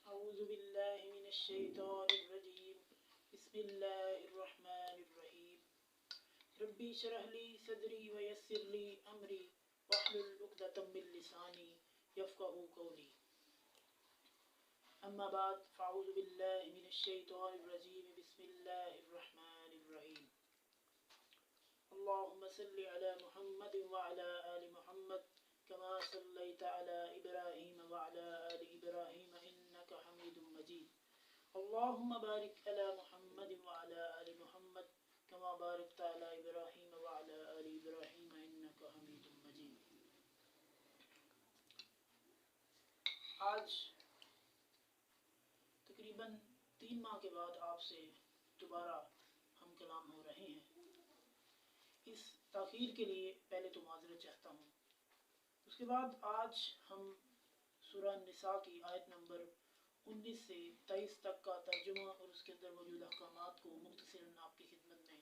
أعوذ بالله من الشيطان الرجيم بسم الله الرحمن الرحيم ربي اشرح لي صدري ويسر لي أمري واحلل عقدة من لساني يفقهوا قولي أما بعد فأعوذ بالله من الشيطان الرجيم بسم الله الرحمن الرحيم اللهم صل على محمد وعلى آل محمد كما صليت على إبراهيم وعلى آل إبراهيم إنك حميد مجيد اللهم بارك على محمد وعلى آل محمد كما باركت على إبراهيم وعلى آل إبراهيم إنك حميد مجيد. آج تقریباً 3 ماہ کے بعد آپ سے دوبارہ ہم کلام ہو رہے ہیں. اس تاخیر کے لیے پہلے تو معذرت چاہتا ہوں. اس کے بعد آج ہم سورہ نساء کی آیت نمبر 19 سے 23 تک کا ترجمہ اور اس کے اندر موجود احکامات کو مختصراً آپ کی خدمت میں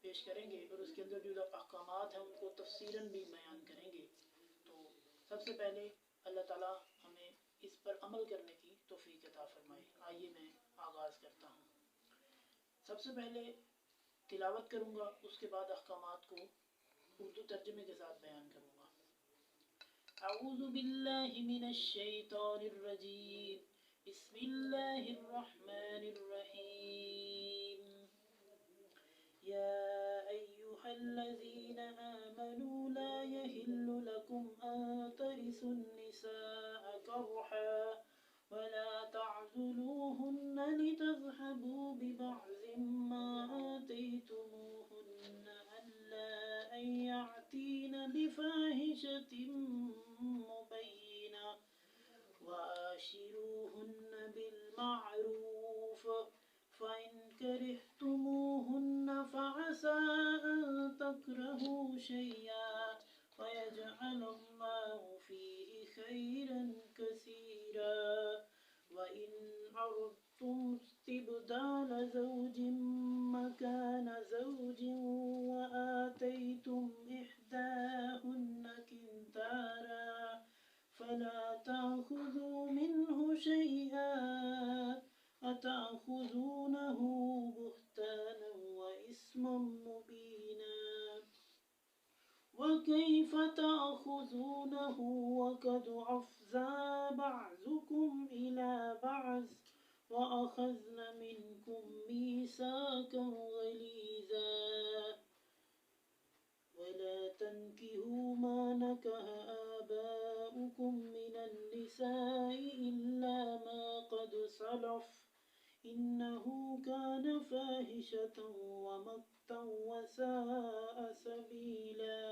پیش کریں گے اور اس کے اندر جو احکامات ہیں ان کو تفصیلاً بھی بیان کریں گے. تو سب سے پہلے اللہ تعالیٰ ہمیں اس پر عمل کرنے کی توفیق عطا فرمائے. آئیے میں آغاز کرتا ہوں. سب سے پہلے تلاوت کروں گا، اس کے بعد احکامات کو اردو ترجمے کے ساتھ بیان کروں گا. اعوذ باللہ من الشیطان الرجیم بسم اللہ الرحمن الرحیم یا ایہا الذین آمنوا لا یحل لکم ان ترثوا النساء کرحا ولا تعذلوهن لتذهبوا ببعض ما آتيتموهن ألا أن يأتين بفاحشة مبينة وعاشروهن بالمعروف فإن كرهتموهن فعسى أن تكرهوا شيئا ويجعل الله فيه خيرا كثيرا وإن أردتم استبدال زوج مكان زوج وآتيتم إحداهن قنطارا فلا تأخذوا منه شيئا أتأخذونه بهتانا وإثما مبينا وكيف تأخذونه وقد أفضى بعضكم إلى بعض وأخذن منكم ميثاقا غليظا ولا تنكحوا ما نكح آباؤكم من النساء إلا ما قد سلف إنه كان فاحشة ومقتا وساء سبيلا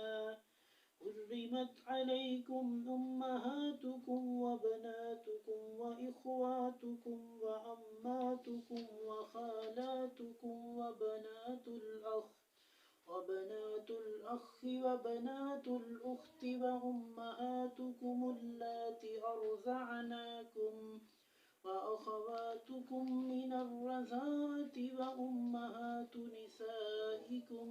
حرمت عليكم أمهاتكم وبناتكم وإخواتكم وأماتكم وخالاتكم وبنات الأخ وبنات الأخت وأمهاتكم اللاتي أرضعناكم وأخواتكم من الرضاعة وأمهات نسائكم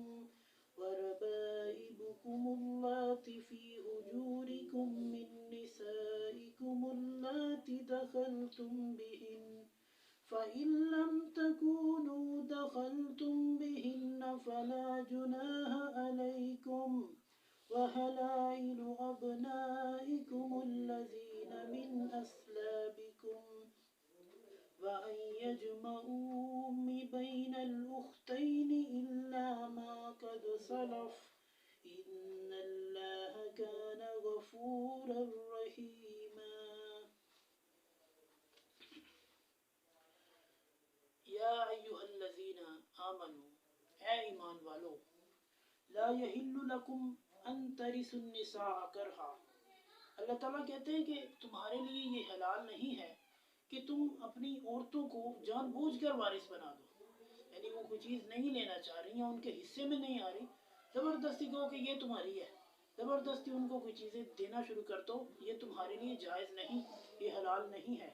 وربائبكم اللاتي في حجوركم من نسائكم اللاتي دخلتم بهن فإن لم تكونوا دخلتم بهن فلا جناح عليكم وحلائل أبنائكم الذين من أصلابكم وأن يجمعوا بين الأختين إلا ما قد سلف إن الله كان غفورا رحيما. یا ایہا الذین آمنوا، اے ایمان والو، لا یحل لکم ان ترثوا النساء کرہا. اللہ تعالیٰ کہتے ہیں کہ تمہارے لیے یہ حلال نہیں ہے کہ تم اپنی عورتوں کو جان بوجھ کر وارث بنا دو. یعنی وہ کوئی چیز نہیں لینا چاہ رہی یا ان کے حصے میں نہیں آ رہی، زبردستی کہو کہ یہ تمہاری ہے، زبردستی ان کو کوئی چیزیں دینا شروع کر دو. یہ تمہارے لیے جائز نہیں، یہ حلال نہیں ہے.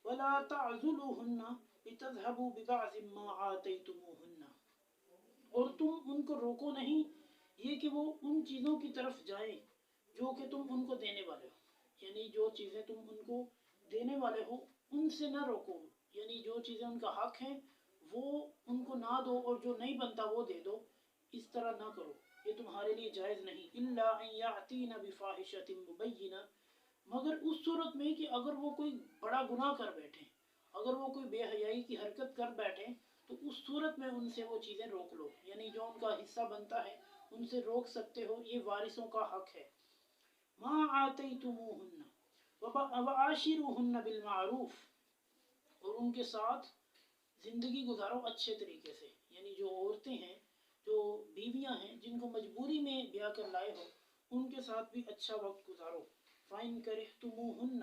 ولا تعذلوهن لتذهبوا ببعض ما آتيتموهن، اور تم ان کو روکو نہیں یہ کہ وہ ان چیزوں کی طرف جائیں جو کہ تم ان کو دینے والے ہو. یعنی جو چیزیں تم ان کو دینے والے ہو ان سے نہ روکو، یعنی جو چیزیں ان کا حق ہیں وہ ان کو نہ دو اور جو نہیں بنتا وہ دے دو، اس طرح نہ کرو، یہ تمہارے لیے جائز نہیں۔ الا ان یاتین بفاحشۃ مبینہ، مگر اس صورت میں کہ اگر وہ کوئی بڑا گناہ کر بیٹھیں، اگر وہ کوئی بے حیائی کی حرکت کر بیٹھیں تو اس صورت میں ان سے وہ چیزیں روک لو، یعنی جو ان کا حصہ بنتا ہے ان سے روک سکتے ہو، یہ وارثوں کا حق ہے۔ ما آتیتموہن وعاشروہن بالمعروف، اور ان کے ساتھ زندگی گزارو اچھے طریقے سے، یعنی جو عورتیں ہیں، جو بیویاں ہیں جن کو مجبوری میں بیاہ کر لائے ہو، ان کے ساتھ بھی اچھا وقت گزارو۔ فَإِن كَرِهْتُمُوهُنَّ،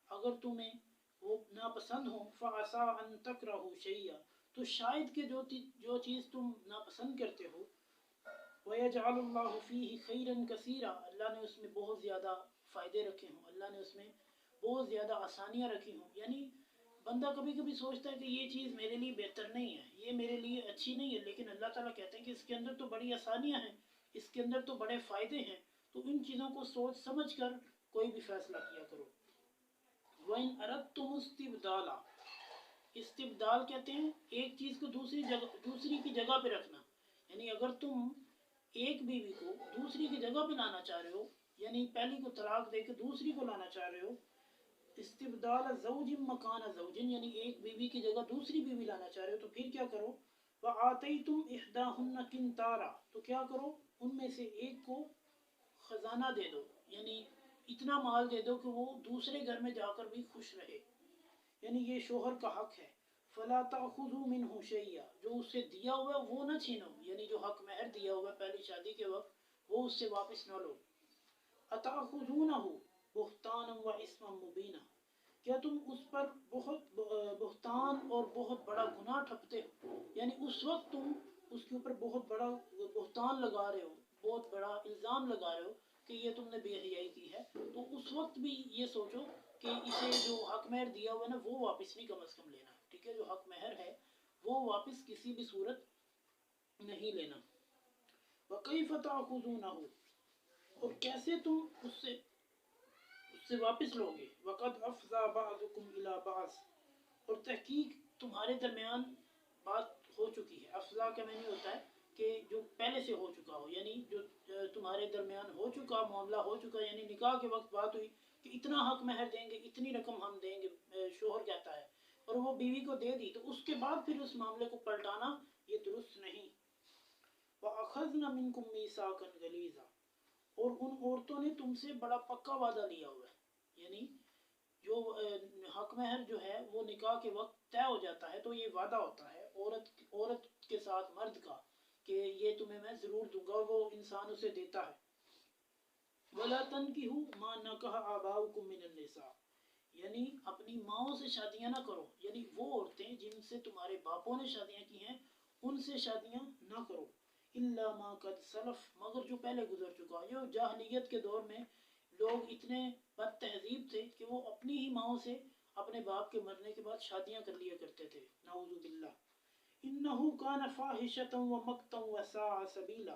اگر تمہیں وہ ناپسند ہو، فَعَسَىٰ أَن تَكْرَهُوا شَيْئًا، تو شاید کہ جو چیز تم ناپسند کرتے ہو، وَيَجْعَلُ اللَّهُ فِيهِ خَيْرًا كَثِيرًا، اللہ نے اس میں بہت زیادہ فائدے رکھے ہوں، اللہ نے اس میں بہت زیادہ آسانیاں رکھی ہوں۔ یعنی بندہ کبھی کبھی سوچتا ہے کہ یہ چیز میرے لیے بہتر نہیں ہے، یہ میرے لیے اچھی نہیں ہے، لیکن اللہ تعالیٰ کہتے ہیں کہ اس کے اندر تو بڑی آسانیاں ہیں، اس کے اندر تو بڑے فائدے ہیں، تو ان چیزوں کو سوچ سمجھ کر کوئی بھی فیصلہ کیا کرو۔ وَإِنْ أَرَدْتُمُ اسْتِبْدَالًا، استبدال کہتے ہیں ایک چیز کو دوسری کی جگہ پہ رکھنا، یعنی اگر تم ایک بیوی کو دوسری کی جگہ پہ لانا چاہ رہے ہو، یعنی پہلی کو طلاق دے کے دوسری کو لانا چاہ رہے ہو، استبدال زوج مکان زوج، یعنی ایک بیوی کی جگہ دوسری بیوی لانا چاہ رہے ہو، تو پھر کیا کرو، وآتیتم احداہن قنطارا، تو کیا کرو، ان میں سے ایک کو خزانہ دے دو، یعنی اتنا مال دے دو کہ وہ دوسرے گھر میں جا کر بھی خوش رہے، یعنی یہ شوہر کا حق ہے۔ فلا تأخذوا منه شيئا، جو اس سے دیا ہوا ہے وہ نہ چھینو، یعنی جو حق مہر دیا ہوا ہے پہلی شادی کے وقت وہ اس سے واپس نہ لو۔ اتأخذونہ بہتانا و اسما مبینا، کیا تم اس پر بہت بہتان اور بہت بڑا گناہ ٹھپتے ہو، یعنی اس وقت تم اس کے اوپر بہت بڑا بہتان لگا رہے ہو، بہت بڑا الزام لگا رہے ہو کہ یہ تم نے بے حیائی کی ہے، تو اس وقت بھی یہ سوچو کہ اسے جو حق مہر دیا ہوا ہے نا وہ واپس نہیں کم از کم لینا، ٹھیک ہے، جو حق مہر ہے وہ واپس کسی بھی صورت نہیں لینا۔ وَكَيْفَ تَأْخُذُونَهُ، اور کیسے تم اس سے واپس لو گے، وَقَدْ أَفْضَىٰ بَعْضُكُمْ إِلَىٰ بَعْضٍ، اور تحقیق تمہارے درمیان بات ہو چکی ہے۔ افضا کا معنی ہوتا ہے کہ جو پہلے سے ہو چکا ہو، یعنی جو تمہارے درمیان ہو چکا معاملہ ہو چکا، یعنی نکاح کے وقت بات ہوئی کہ اتنا حق مہر دیں گے، اتنی رقم ہم دیں گے، شوہر کہتا ہے، اور وہ بیوی کو دے دی، تو اس کے بعد پھر اس معاملے کو پلٹانا یہ درست نہیں۔ وَأَخَذْنَ مِنْكُمْ مِيثَاقًا غَلِيظًا، اور ان عورتوں نے تم سے بڑا پکا وعدہ لیا ہوا ہے، یعنی جو حق مہر جو ہے وہ نکاح کے وقت طے ہو جاتا ہے تو یہ وعدہ ہوتا ہے عورت کے ساتھ مرد کا کہ یہ تمہیں میں ضرور دوں گا، وہ انسان اسے دیتا ہے۔ وَلَا تَنْكِحُوا مَا نَكَحَ آبَاؤُكُم مِّنَ النِّسَاءِ، یعنی اپنی ماؤں سے شادیاں نہ کرو، یعنی وہ عورتیں جن سے تمہارے باپوں نے شادیاں کی ہیں ان سے شادیاں نہ کرو۔ الا ما قد سلف، مگر جو پہلے گزر چکا، جو جاہلیت کے دور میں لوگ اتنے بد تہذیب تھے کہ وہ اپنی ہی ماؤں سے اپنے باپ کے مرنے کے بعد شادیاں کر لیا کرتے تھے، نعوذ باللہ۔ انہو کان فاحشۃ ومقتا وساء سبیلا،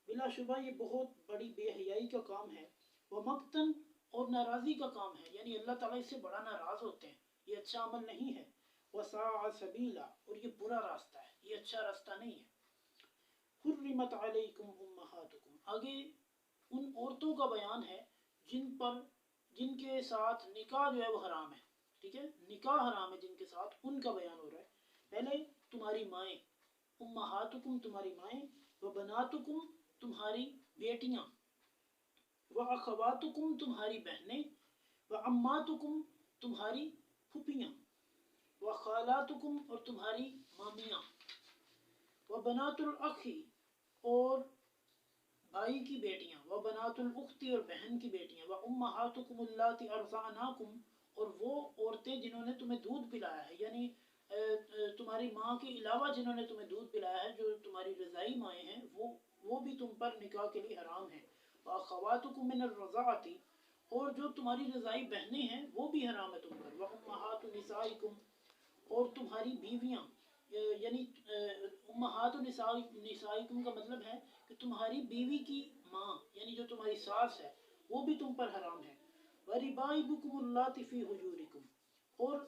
بلا شبہ یہ بہت بڑی بے حیائی کا کام ہے، ومقتن، اور ناراضی کا کام ہے، یعنی اللہ تعالیٰ اس سے بڑا ناراض ہوتے ہیں، یہ اچھا عمل نہیں ہے۔ وساء سبیلا، اور یہ برا راستہ ہے، یہ اچھا راستہ نہیں ہے۔ حرمت علیکم امہاتکم، آگے ان عورتوں کا بیان ہے جن کے ساتھ نکاح جو ہے وہ حرام ہے، ٹھیک ہے، نکاح حرام ہے جن کے ساتھ، ان کا بیان ہو رہا ہے۔ پہلے تمہاری مائیں، امہاتکم تمہاری مائیں، وبناتکم تمہاری بیٹیاں، واخواتکم تمہاری بہنیں، وعماتکم تمہاری پھپھیاں، وخالاتکم اور تمہاری مامیاں، وبنات الاخ اور بھائی کی بیٹیاں، وبنات الاخت اور بہن کی بیٹیاں، وامہاتکم اللاتی ارضعناکم اور وہ عورتیں جنہوں نے تمہیں دودھ پلایا ہے، یعنی تمہاری ماں کے علاوہ جنہوں نے تمہیں دودھ پلایا ہے، جو تمہاری رضائی مائیں ہیں، وہ بھی تم پر نکاح کے لیے حرام ہیں۔ واخواتکم من الرضاعۃ، اور جو تمہاری رضائی بہنیں ہیں وہ بھی حرام ہے تم پر۔ وامہات نسائکم، اور تمہاری بیویاں، یعنی امہات نسائکم کا مطلب ہے کہ تمہاری بیوی کی ماں، یعنی جو تمہاری ساس ہے وہ بھی تم پر حرام ہے۔ وَرِبَائِبُكُمُ اللَّاتِي فِي حُجُورِكُمْ، اور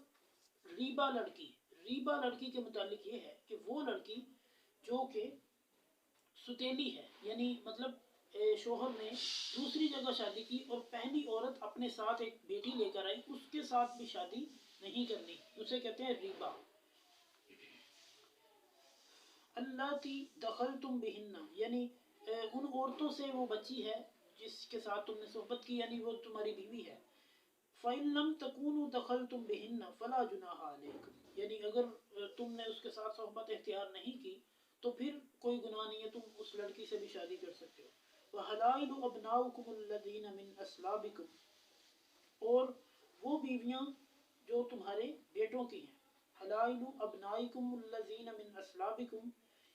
ریبا لڑکی کے متعلق یہ ہے کہ وہ لڑکی جو کہ ستیلی ہے، یعنی مطلب شوہر نے دوسری جگہ شادی کی اور پہلی عورت اپنے ساتھ ایک بیٹی لے کر آئی، اس کے ساتھ بھی شادی نہیں کرنی، اسے کہتے ہیں ریبا۔ اللاتی دخلتم بہن، یعنی ان عورتوں سے وہ بچی ہے جس کے ساتھ تم نے صحبت کی، یعنی وہ تمہاری بیوی ہے۔ فَإِن لَمْ تَكُونُوا دَخَلْتُمْ بِهِنَّ فَلَا جُنَاحَ عَلَيْكُمْ، یعنی اگر تم نے اس کے ساتھ صحبت اختیار نہیں کی تو پھر کوئی گناہ نہیں ہے، تم اس لڑکی سے بھی شادی کر سکتے ہو۔ وَحَلَائِلُ أَبْنَاؤُكُمُ الَّذِينَ مِنْ أَصْلَابِكُمْ، اور وہ بیویاں جو تمہارے بیٹوں کی ہیں۔ حلائل ابنائکم الذین من اصلابکم،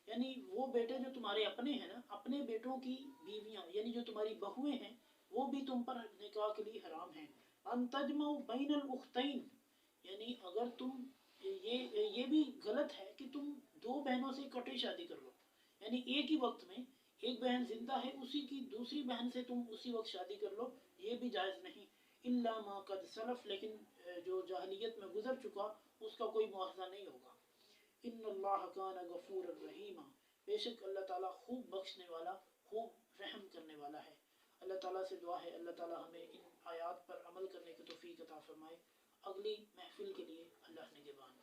یعنی وہ بیٹے جو تمہارے اپنے ہیں نا، اپنے بیٹوں کی بیویاں یعنی جو تمہاری بہویں ہیں وہ بھی تم پر نکاح کے لیے حرام ہیں۔ ان تجمعوا بین الاختین، یعنی اگر تم یہ بھی غلط ہے کہ تم دو بہنوں سے اکٹھے شادی کر لو، یعنی ایک ہی وقت میں ایک بہن زندہ ہے اسی کی دوسری بہن سے تم اسی وقت شادی کر لو، یہ بھی جائز نہیں۔ الا ما قد سلف، لیکن جو جاہلیت میں گزر چکا اس کا کوئی مواخذہ نہیں ہوگا۔ ان اللہ کان غفورا رحیما، بے شک اللہ تعالیٰ خوب بخشنے والا، خوب رحم کرنے والا ہے۔ اللہ تعالیٰ سے دعا ہے اللہ تعالیٰ ہمیں ان آیات پر عمل کرنے کی توفیق عطا فرمائے۔ اگلی محفل کے لیے اللہ نگہبان۔